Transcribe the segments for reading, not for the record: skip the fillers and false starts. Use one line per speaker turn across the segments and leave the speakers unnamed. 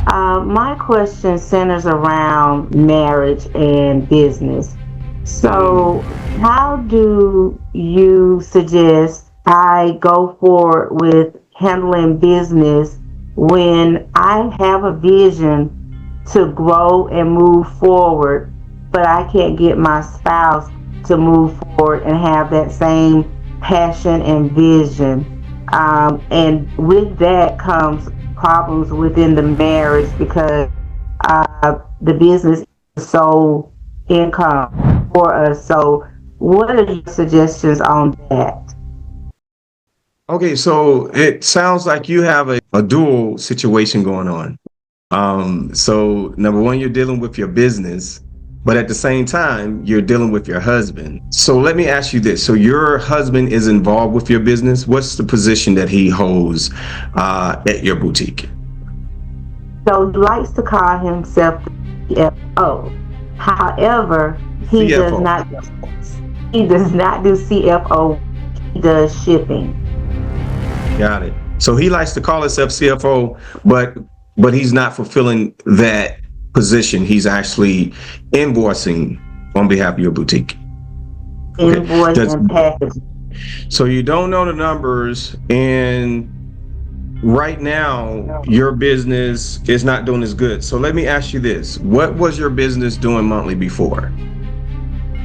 My question centers around marriage and business. So, how do you suggest I go forward with handling business when I have a vision to grow and move forward, but I can't get my spouse to move forward and have that same passion and vision? And with that comes problems within the marriage because the business is sole income for us. So, what are your suggestions on that?
Okay, so it sounds like you have a dual situation going on. So number one, you're dealing with your business, but at the same time, you're dealing with your husband. So let me ask you this. So your husband is involved with your business. What's the position that he holds at your boutique?
So, he likes to call himself the CFO. However,
CFO.
he does not do CFO. He does shipping.
Got it. So he likes to call himself CFO, but he's not fulfilling that position. He's actually invoicing on behalf of your boutique. Okay.
Invoice and package.
So you don't know the numbers, and right now your business is not doing as good. So let me ask you this. What was your business doing monthly before?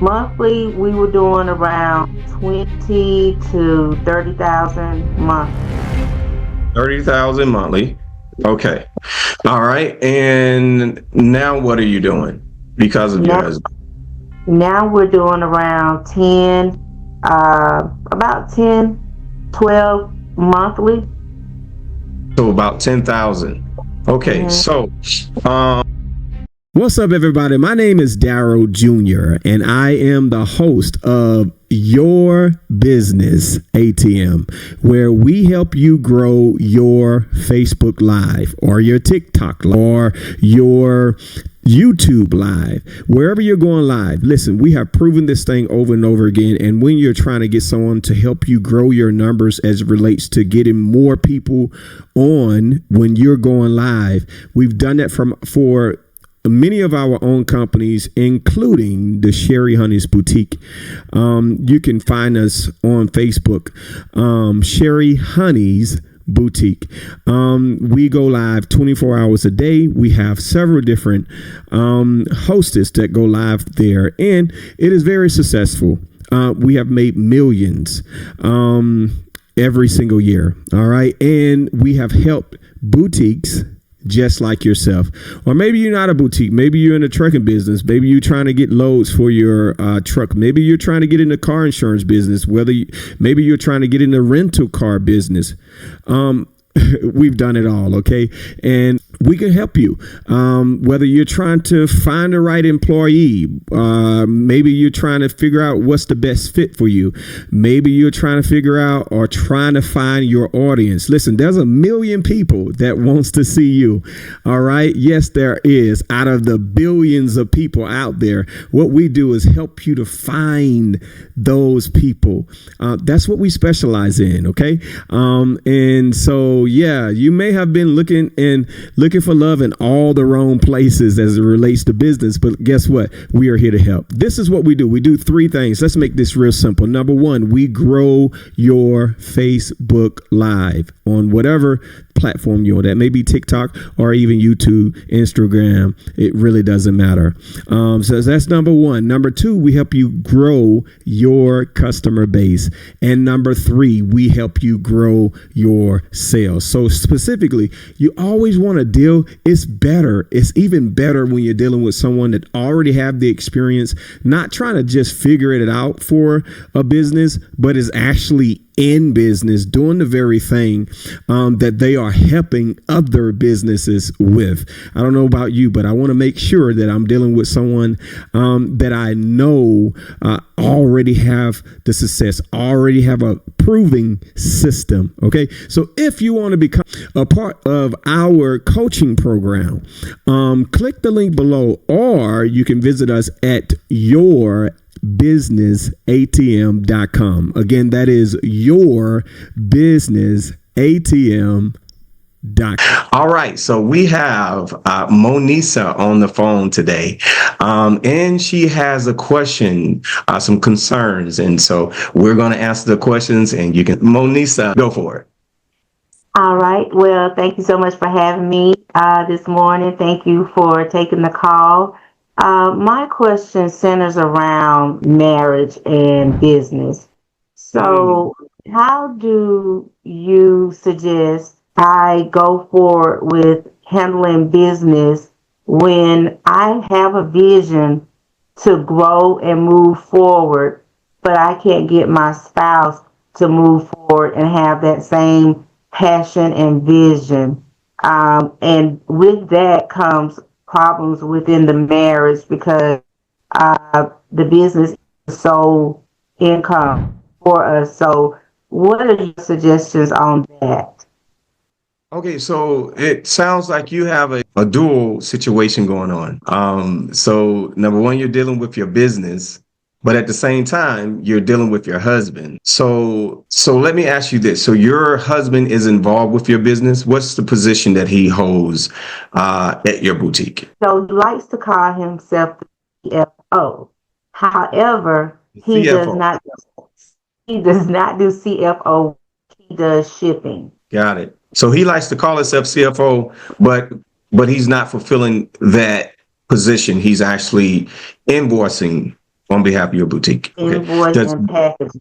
Monthly, we were doing around 20 to 30,000 monthly.
30,000 monthly. Okay. All right. And now what are you doing because of your husband?
Now we're doing around 10, about 10, 12 monthly.
So about 10,000. Okay.
Mhm.
So,
What's up, everybody? My name is Darrell Jr., and I am the host of Your Business ATM, where we help you grow your Facebook Live or your TikTok or your YouTube Live, wherever you're going live. Listen, we have proven this thing over and over again. And when you're trying to get someone to help you grow your numbers as it relates to getting more people on when you're going live, we've done that for many of our own companies, including the Sherry Honey's Boutique. You can find us on Facebook, Sherry Honey's Boutique. We go live 24 hours a day. We have several different hostess that go live there, and it is very successful. We have made millions every single year. All right. And we have helped boutiques just like yourself. Or maybe you're not a boutique. Maybe you're in a trucking business. Maybe you're trying to get loads for your truck. Maybe you're trying to get in the car insurance business. Maybe you're trying to get in the rental car business. We've done it all. Okay. And we can help you. Whether you're trying to find the right employee, maybe you're trying to figure out what's the best fit for you. Maybe you're trying to figure out or trying to find your audience. Listen, there's a million people that wants to see you. All right. Yes, there is. Out of the billions of people out there, what we do is help you to find those people. That's what we specialize in. Okay. And so, yeah, you may have been looking for love in all the wrong places as it relates to business. But guess what? We are here to help. This is what we do. We do three things. Let's make this real simple. Number one, we grow your Facebook Live on whatever platform you're on. That may be TikTok or even YouTube, Instagram. It really doesn't matter. So that's number one. Number two, we help you grow your customer base. And number three, we help you grow your sales. So specifically, you always want to deal. It's better. It's even better when you're dealing with someone that already have the experience, not trying to just figure it out for a business, but is actually in business doing the very thing that they are helping other businesses with. I don't know about you, but I want to make sure that I'm dealing with someone that I know already have the success, already have a proving system. Okay. So if you want to become a part of our coaching program, click the link below, or you can visit us at yourbusinessatm.com. Again, that is yourbusinessatm.com.
All right, so we have Monisa on the phone today, and she has a question, some concerns, and so we're going to ask the questions, and you can, Monisa, go for it.
All right. Well, thank you so much for having me this morning. Thank you for taking the call. My question centers around marriage and business.
Mm.
So, how do you suggest I go forward with handling business when I have a vision to grow and move forward, but I can't get my spouse to move forward and have that same passion and vision? And with that comes problems within the marriage because the business is sole income for us. So, what are your suggestions on that?
Okay, so it sounds like you have a dual situation going on. So number one, you're dealing with your business, but at the same time, you're dealing with your husband. So let me ask you this. So your husband is involved with your business. What's the position that he holds at your boutique?
So, he likes to call himself the CFO. However,
CFO.
he does not do CFO. He does shipping.
Got it. So he likes to call himself CFO, but he's not fulfilling that position. He's actually invoicing on behalf of your boutique. Okay.
Invoice and package.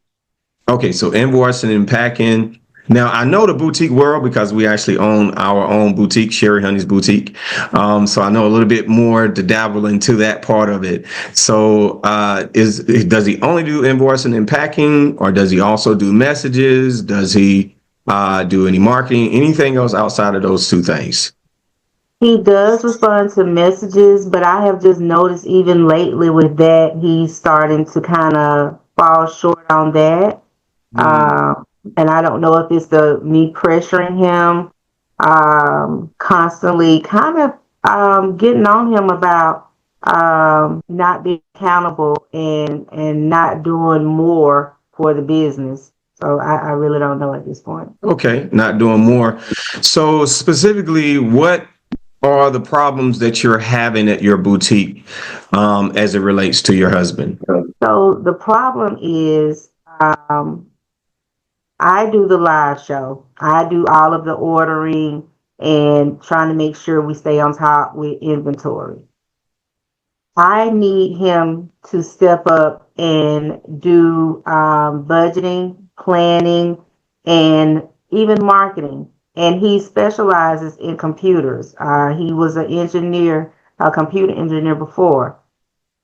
Okay, so invoicing and packing. Now I know the boutique world because we actually own our own boutique, Sherry Honey's boutique. So I know a little bit more to dabble into that part of it. So is does he only do invoicing and packing, or does he also do messages? Does he do any marketing? Anything else outside of those two things?
He does respond to messages, but I have just noticed even lately with that, he's starting to kind of fall short on that.
Mm.
And I don't know if it's the me pressuring him, constantly kind of getting on him about not being accountable and not doing more for the business. So I really don't know at this point.
Okay, not doing more. So specifically, what are the problems that you're having at your boutique as it relates to your husband?
So the problem is um, I do the live show. I do all of the ordering and trying to make sure we stay on top with inventory. I need him to step up and do budgeting, planning, and even marketing. And he specializes in computers. He was an engineer, a computer engineer before.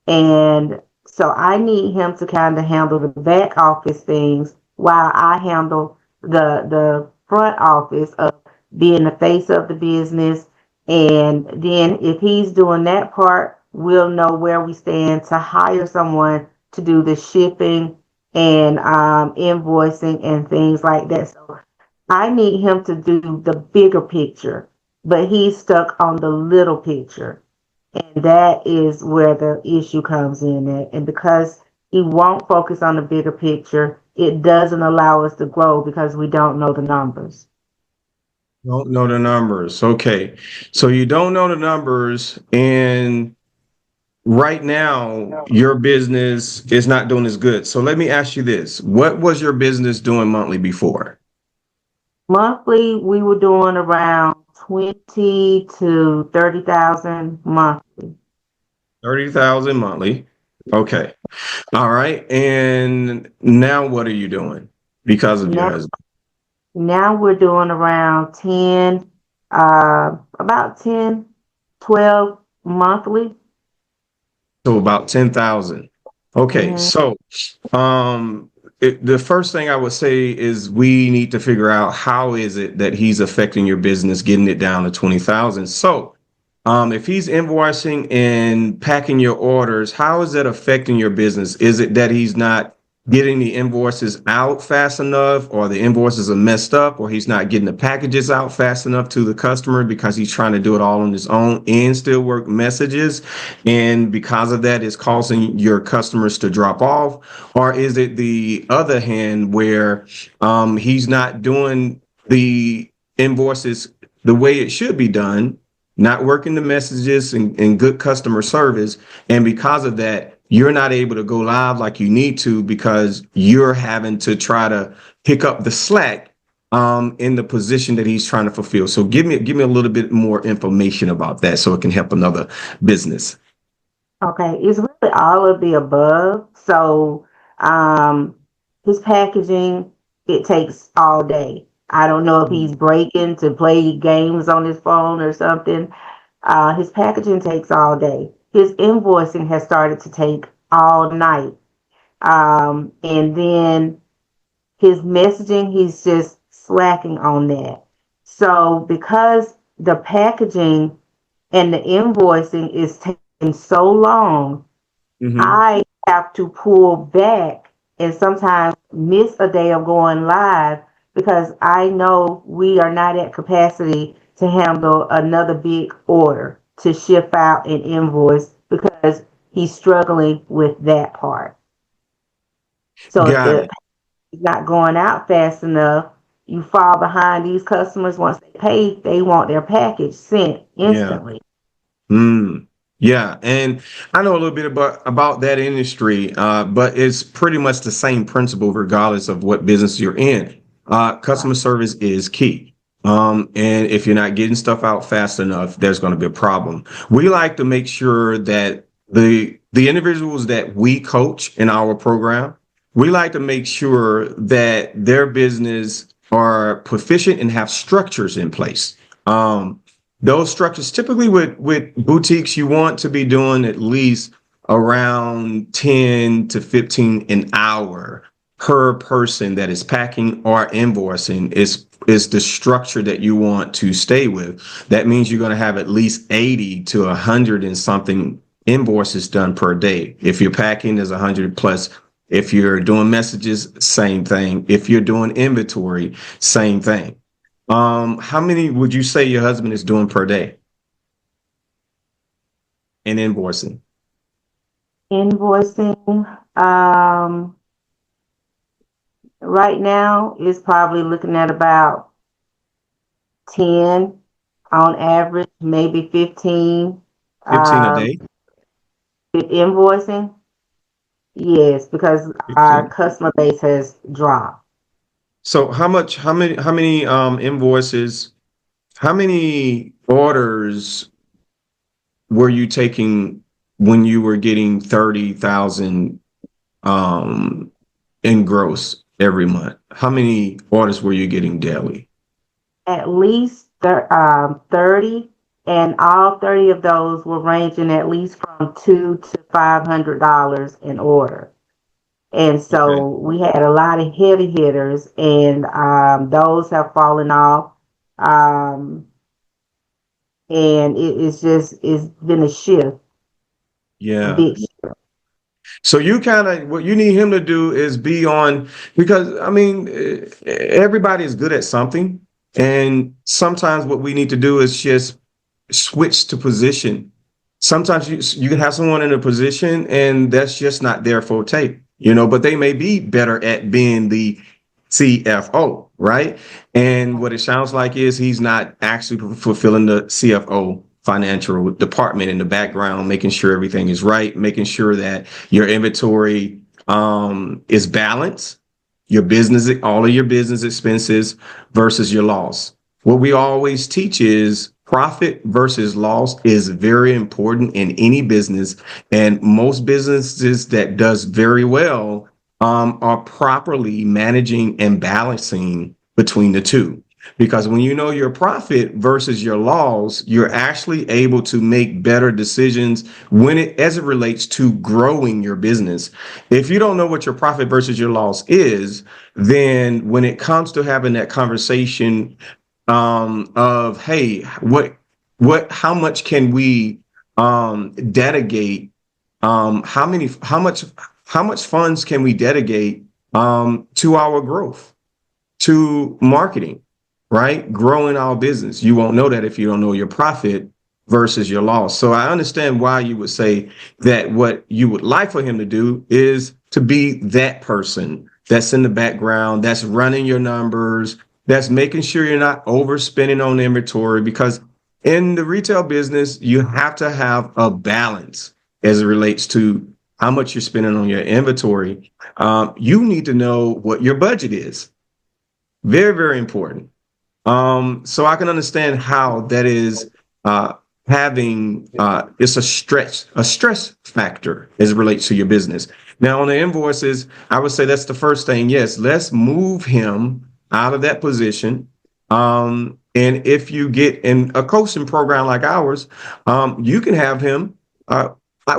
And so I need him to kind of handle the back office things while I handle the front office of being the face of the business. And then if he's doing that part, we'll know where we stand to hire someone to do the shipping and invoicing and things like that. So I need him to do the bigger picture, but he's stuck on the little picture. And that is where the issue comes in at. And because he won't focus on the bigger picture, it doesn't allow us to grow because we don't know the numbers.
Don't know the numbers. Okay. So you don't know the numbers, and right now your business is not doing as good. So let me ask you this. What was your business doing monthly before?
Monthly, we were doing around 20 to 30,000 monthly.
30,000 monthly. Okay. All right. And now what are you doing because of your
Now,
husband?
now we're doing around 10, about 10, 12 monthly.
So about 10,000. Okay.
Mhm.
So the first thing I would say is we need to figure out how is it that he's affecting your business, getting it down to 20,000. So if he's invoicing and packing your orders, how is that affecting your business? Is it that he's not getting the invoices out fast enough, or the invoices are messed up, or he's not getting the packages out fast enough to the customer because he's trying to do it all on his own and still work messages? And because of that, it's causing your customers to drop off? Or is it the other hand where he's not doing the invoices the way it should be done, not working the messages and good customer service. And because of that, you're not able to go live like you need to because you're having to try to pick up the slack in the position that he's trying to fulfill. So give me a little bit more information about that so it can help another business.
Okay, it's really all of the above. So, his packaging, it takes all day. I don't know if he's breaking to play games on his phone or something. His packaging takes all day. His invoicing has started to take all night. And then his messaging, he's just slacking on that. So because the packaging and the invoicing is taking so long,
Mm-hmm.
I have to pull back and sometimes miss a day of going live because I know we are not at capacity to handle another big order to ship out an invoice because he's struggling with that part. So if
Got
the
it.
is not going out fast enough, you fall behind these customers. Once they pay, they want their package sent
Yeah.
instantly.
Mm, yeah, and I know a little bit about that industry, but it's pretty much the same principle regardless of what business you're in.
Right.
Customer service is key. And if you're not getting stuff out fast enough, there's going to be a problem. We like to make sure that the individuals that we coach in our program, we like to make sure that their business are proficient and have structures in place. Those structures typically with boutiques, you want to be doing at least around 10 to 15 an hour per person that is packing or invoicing is the structure that you want to stay with. That means you're going to have at least 80 to 100 and something invoices done per day. If you're packing, there's 100 plus. If you're doing messages, same thing. If you're doing inventory, same thing. How many would you say your husband is doing per day in invoicing?
Invoicing, right now is probably looking at about 10 on average, maybe 15.
15 a
Um,
day?
with invoicing, yes, because our
15.
customer base has dropped.
So how many invoices, how many orders were you taking when you were getting 30,000 um in gross every month? How many orders were you getting daily?
At least 30, and all 30 of those were ranging at least from $200 to $500 in order. And
Okay.
so we had a lot of heavy hitters, and those have fallen off. Um, and it's been a shift, a
Yeah.
big shift.
So you kind of what you need him to do is be on because I mean everybody is good at something, and sometimes what we need to do is just switch to position. Sometimes you can have someone in a position and that's just not their forte, but they may be better at being the CFO, right? And what it sounds like is he's not actually fulfilling the CFO financial department in the background, making sure everything is right, making sure that your inventory is balanced, your business, all of your business expenses versus your loss. What we always teach is profit versus loss is very important in any business, and most businesses that does very well are properly managing and balancing between the two. Because when you know your profit versus your loss, you're actually able to make better decisions as it relates to growing your business. If you don't know what your profit versus your loss is, then when it comes to having that conversation of hey, how much can we dedicate? How much funds can we dedicate to our growth, to marketing, right? Growing our business. You won't know that if you don't know your profit versus your loss. So I understand why you would say that what you would like for him to do is to be that person that's in the background, that's running your numbers, That's making sure you're not overspending on inventory, because in the retail business, you have to have a balance as it relates to how much you're spending on your inventory. You need to know what your budget is. Very, very important. So I can understand how that is having it's a stress factor as it relates to your business. Now on the invoices, I would say that's the first thing. Yes, let's move him out of that position. And if you get in a coaching program like ours, you can have him.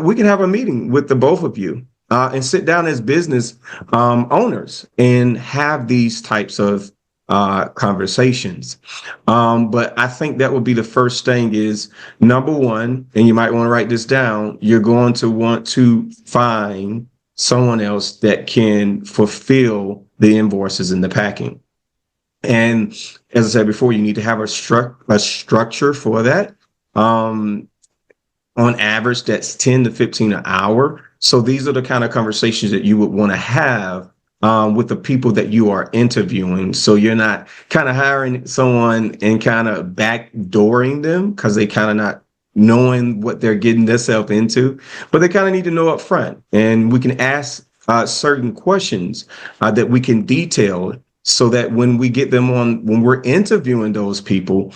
We can have a meeting with the both of you and sit down as business owners and have these types of conversations. But I think that would be the first thing is, number one, and you might want to write this down, you're going to want to find someone else that can fulfill the invoices and the packing. And as I said before, you need to have a structure for that. On average, that's 10 to 15 an hour. So these are the kind of conversations that you would want to have with the people that you are interviewing. So you're not kind of hiring someone and kind of backdooring them because they kind of not knowing what they're getting themselves into, but they kind of need to know up front. And we can ask certain questions that we can detail, so that when we get them on, when we're interviewing those people,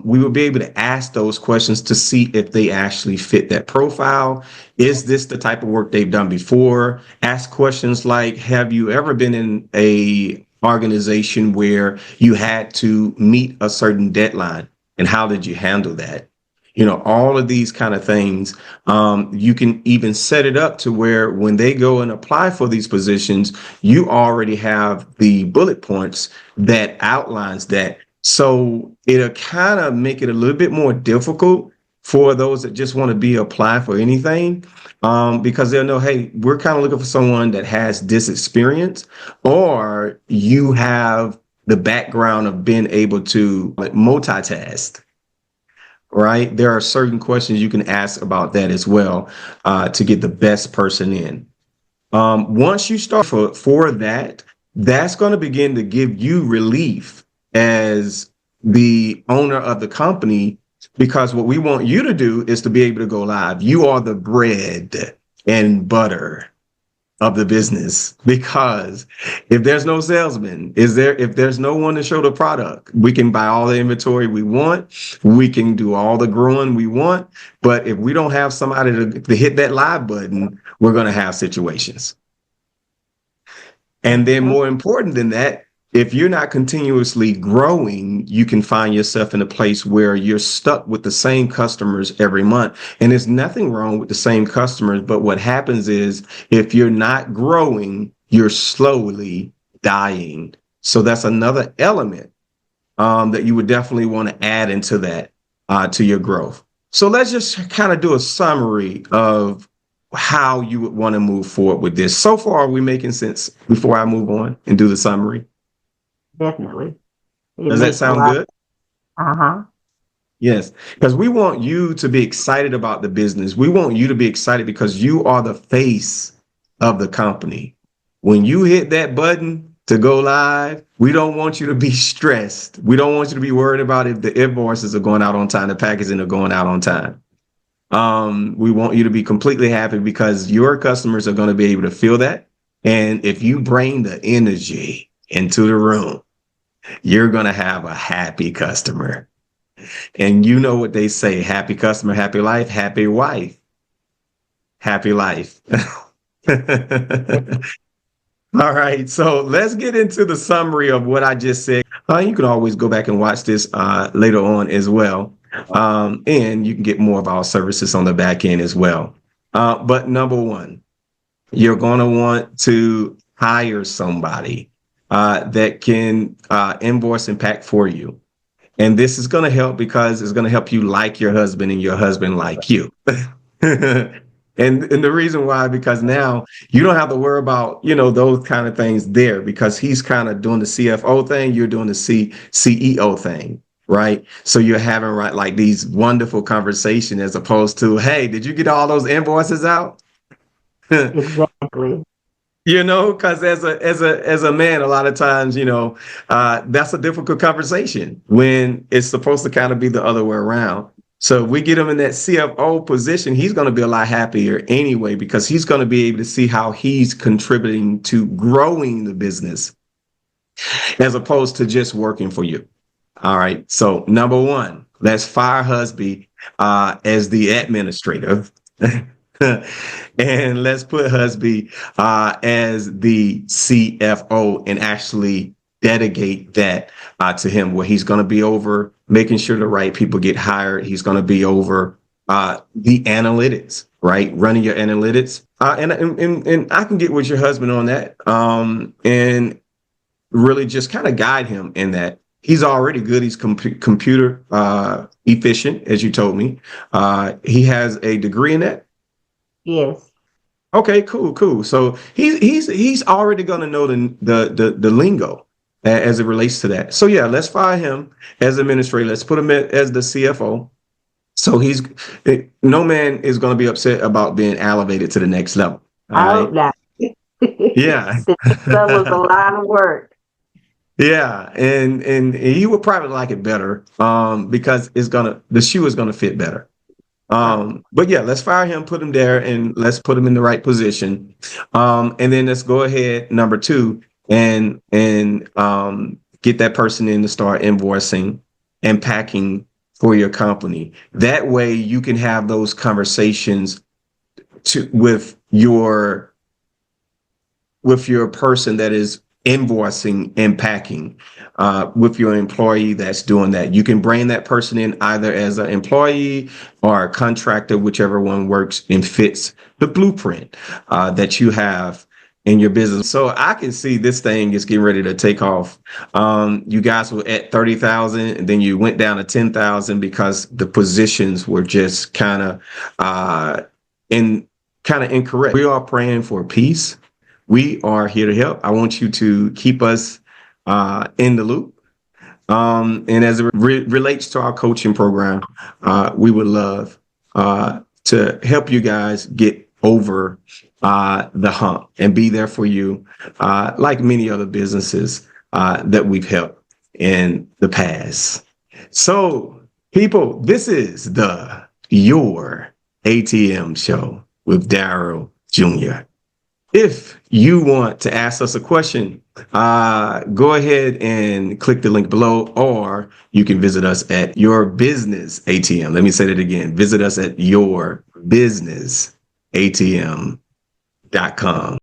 we will be able to ask those questions to see if they actually fit that profile. Is this the type of work they've done before? Ask questions like, have you ever been in a organization where you had to meet a certain deadline, and how did you handle that? You know, all of these kind of things. You can even set it up to where when they go and apply for these positions, you already have the bullet points that outlines that. So it'll kind of make it a little bit more difficult for those that just want to be apply for anything, because they'll know, hey, we're kind of looking for someone that has this experience, or you have the background of being able to multitask. Right? There are certain questions you can ask about that as well to get the best person in. Once you start for that, that's going to begin to give you relief as the owner of the company, because what we want you to do is to be able to go live. You are the bread and butter of the business, because if there's no salesman, if there's no one to show the product, we can buy all the inventory we want, we can do all the growing we want, but if we don't have somebody to hit that live button, we're going to have situations. And then more important than that, if you're not continuously growing, you can find yourself in a place where you're stuck with the same customers every month. And there's nothing wrong with the same customers. But what happens is, if you're not growing, you're slowly dying. So that's another element that you would definitely want to add into that to your growth. So let's just kind of do a summary of how you would want to move forward with this. So far, are we making sense before I move on and do the summary?
Definitely.
Does that sound good?
Uh-huh.
Yes, because we want you to be excited about the business. We want you to be excited because you are the face of the company. When you hit that button to go live, we don't want you to be stressed. We don't want you to be worried about if the invoices are going out on time, the packaging are going out on time. We want you to be completely happy because your customers are going to be able to feel that. And if you bring the energy into the room, you're going to have a happy customer. And you know what they say, happy customer, happy life, happy wife, happy life. All right, so let's get into the summary of what I just said. You can always go back and watch this later on as well. And you can get more of our services on the back end as well. But number one, you're going to want to hire somebody that can invoice and pack for you. And this is going to help because it's going to help you like your husband and your husband like you. And the reason why, because now you don't have to worry about, those kind of things there, because he's kind of doing the CFO thing. You're doing the CEO thing, right? So you're having like these wonderful conversations as opposed to, hey, did you get all those invoices out?
Exactly.
Because as a man, a lot of times, that's a difficult conversation when it's supposed to kind of be the other way around. So if we get him in that CFO position, he's going to be a lot happier anyway, because he's going to be able to see how he's contributing to growing the business as opposed to just working for you. All right. So number one, let's fire husband as the administrator. And let's put husband as the CFO and actually dedicate that to him, where he's going to be over making sure the right people get hired. He's going to be over the analytics, right? Running your analytics. And I can get with your husband on that and really just kind of guide him in that. He's already good. He's computer efficient, as you told me. He has a degree in that.
Yes.
Okay, cool. So he's already going to know the lingo as it relates to that. So yeah, let's fire him as administrator. Let's put him as the CFO. So no man is going to be upset about being elevated to the next level.
I hope not.
Yeah.
The next level is a lot of work.
Yeah, and you would probably like it better because the shoe is gonna fit better. But yeah, let's fire him, put him there, and let's put him in the right position. And then let's go ahead, number two, and get that person in to start invoicing and packing for your company. That way you can have those conversations with your person that is invoicing and packing with your employee that's doing that. You can bring that person in either as an employee or a contractor, whichever one works and fits the blueprint that you have in your business. So I can see this thing is getting ready to take off. You guys were at 30,000 and then you went down to 10,000 because the positions were just kind of incorrect. We are praying for peace. We are here to help. I want you to keep us in the loop. And as it relates to our coaching program, we would love to help you guys get over the hump and be there for you, like many other businesses that we've helped in the past. So, people, this is Your ATM Show with Darrell Jr. If you want to ask us a question, go ahead and click the link below, or you can visit us at Your Business ATM. Let me say that again. Visit us at yourbusinessatm.com.